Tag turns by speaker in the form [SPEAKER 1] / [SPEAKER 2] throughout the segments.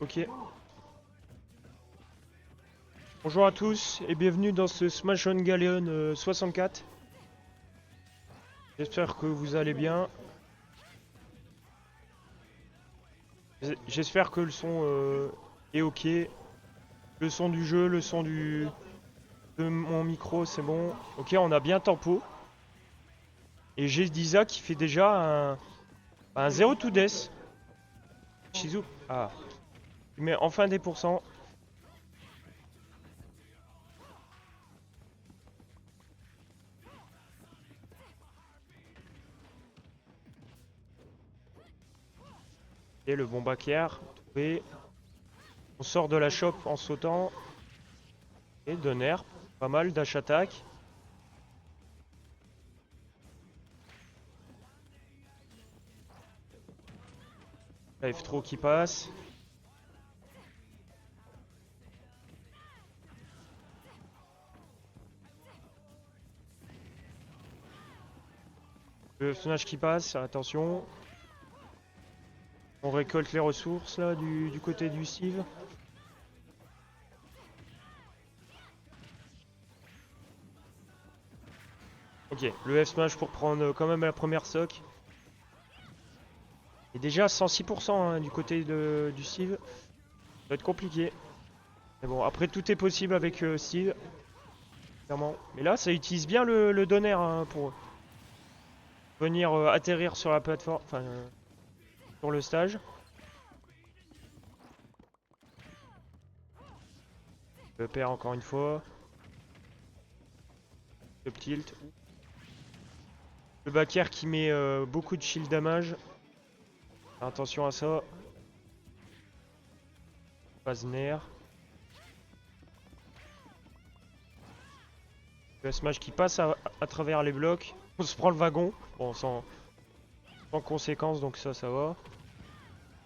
[SPEAKER 1] Ok. Bonjour à tous et bienvenue dans ce Smash on Galleon 64. J'espère que vous allez bien. J'espère que le son est ok. Le son du jeu, le son de mon micro, c'est bon. Ok, on a bien tempo. Et j'ai Disa qui fait déjà un 0 to death. Shizu. Ah. Il met enfin des pourcents. Et le bon backer. Trouvé. On sort de la shop en sautant. Et donner. Pas mal dash attack. La F3 qui passe. Le Smash qui passe, attention. On récolte les ressources là du côté du Steve. Ok, le F-Smash pour prendre quand même la première stock. Et déjà 106% hein, du côté du Steve. Ça va être compliqué. Mais bon, après tout est possible avec Steve. Clairement. Mais là, ça utilise bien le donner hein, pour venir atterrir sur la plateforme. Enfin, sur le stage. Le perd encore une fois. Le tilt. Le backer qui met beaucoup de shield damage. Attention à ça. Pazner. Le smash qui passe à travers les blocs. On se prend le wagon. Bon, sans conséquence, donc ça va.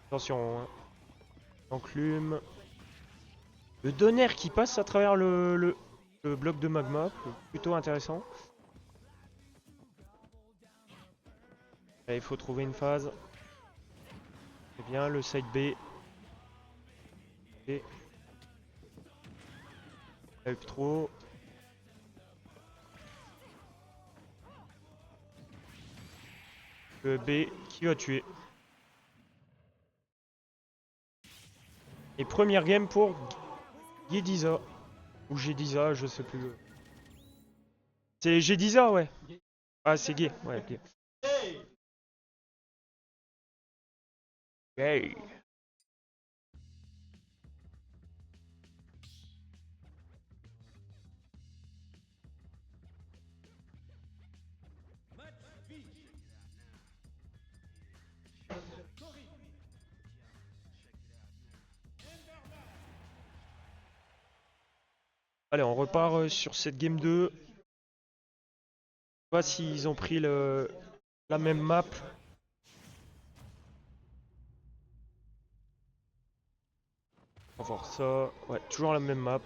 [SPEAKER 1] Attention, hein. Enclume. Le donner qui passe à travers le bloc de magma. Plutôt intéressant. Là, il faut trouver une phase. C'est bien, le side B. Et up trop. Le B qui va tuer. Et première game pour Gediza. Ou Gediza, je sais plus. C'est Gediza, ouais. Ah, c'est gay, ouais. Gay. Gay. Allez, on repart sur cette game 2. Je sais pas s'ils ont pris la même map. On va voir ça. Ouais, toujours la même map.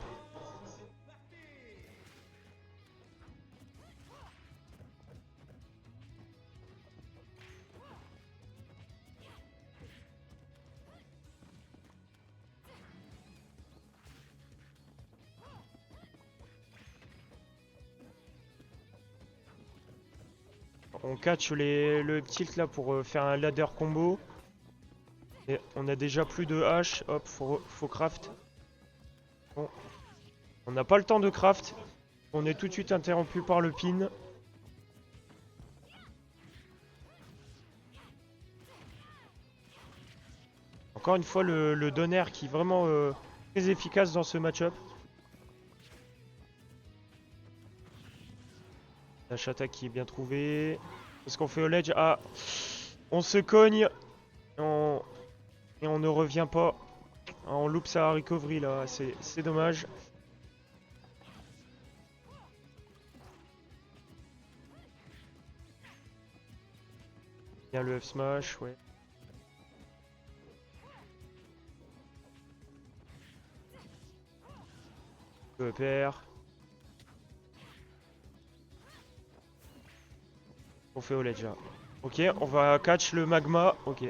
[SPEAKER 1] On catch le tilt là pour faire un ladder combo. Et on a déjà plus de hache. Hop, faut craft. Bon. On n'a pas le temps de craft. On est tout de suite interrompu par le pin. Encore une fois, le donner qui est vraiment très efficace dans ce match-up. Dash attack qui est bien trouvé. Qu'est-ce qu'on fait au ledge? Ah, on se cogne. Et on ne revient pas. Ah, on loupe sa recovery là, c'est dommage. Bien le F smash, ouais. Le perd. On fait au ledge là. Ok, on va catch le magma. Ok.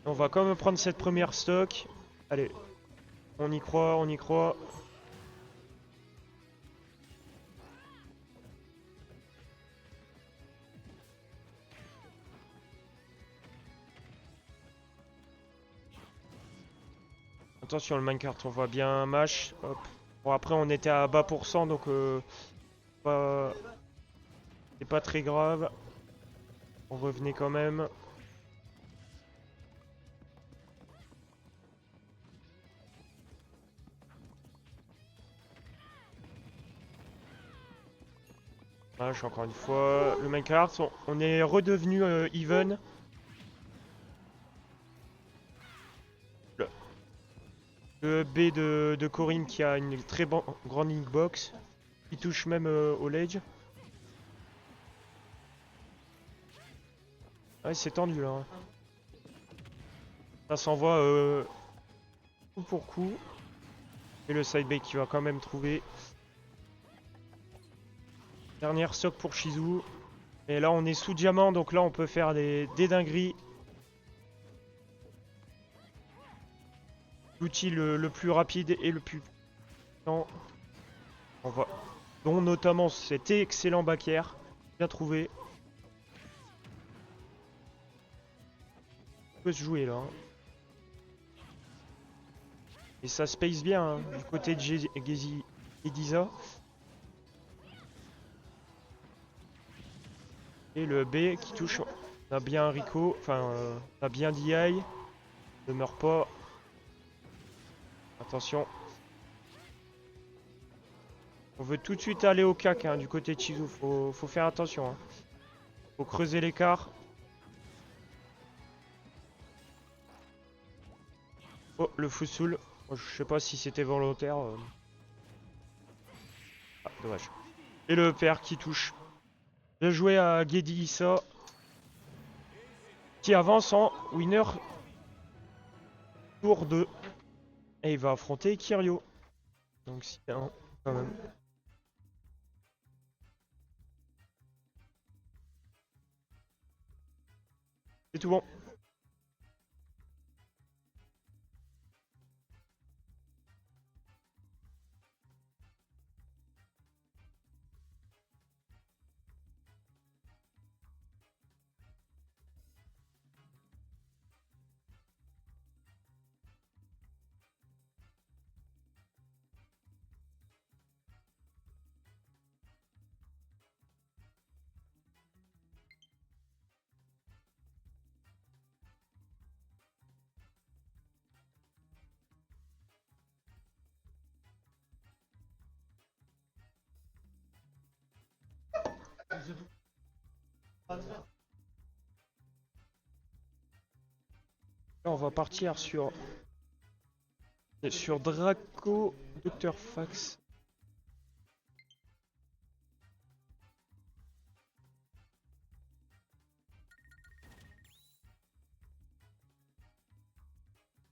[SPEAKER 1] On va quand même prendre cette première stock. Allez, on y croit, on y croit. Attention, le minecart, on voit bien Mash. Hop. Bon, après, on était à bas pourcent, donc pas... c'est pas très grave. On revenait quand même. Mash, encore une fois. Le minecart, on est redevenu even. Le B de Corinne qui a une très grande hitbox. Il touche même au ledge. Ouais, c'est tendu là, hein. Ça s'envoie coup pour coup. Et le sidebait qui va quand même trouver. Dernière sock pour Shizu. Et là on est sous diamant, donc là on peut faire des dingueries. L'outil le plus rapide et le plus puissant. On va... Dont notamment cet excellent back air. Bien trouvé. On peut se jouer là, hein. Et ça space bien, hein, du côté de Gezi et Diza. Et le B qui touche. On a bien Rico. Enfin, on a bien DI. Ne meurt pas. Attention. On veut tout de suite aller au cac, hein, du côté de Chizu. Faut faire attention, hein. Faut creuser l'écart. Oh, le Fusul. Je sais pas si c'était volontaire. Ah, dommage. Et le père qui touche. Bien joué à Gedi Issa. Qui avance en winner tour 2. Et il va affronter Kirio. Donc c'est un quand même. C'est tout bon. Là, on va partir sur Draco Dr. Fax.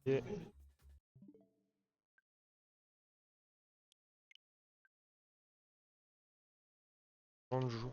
[SPEAKER 1] Et on joue.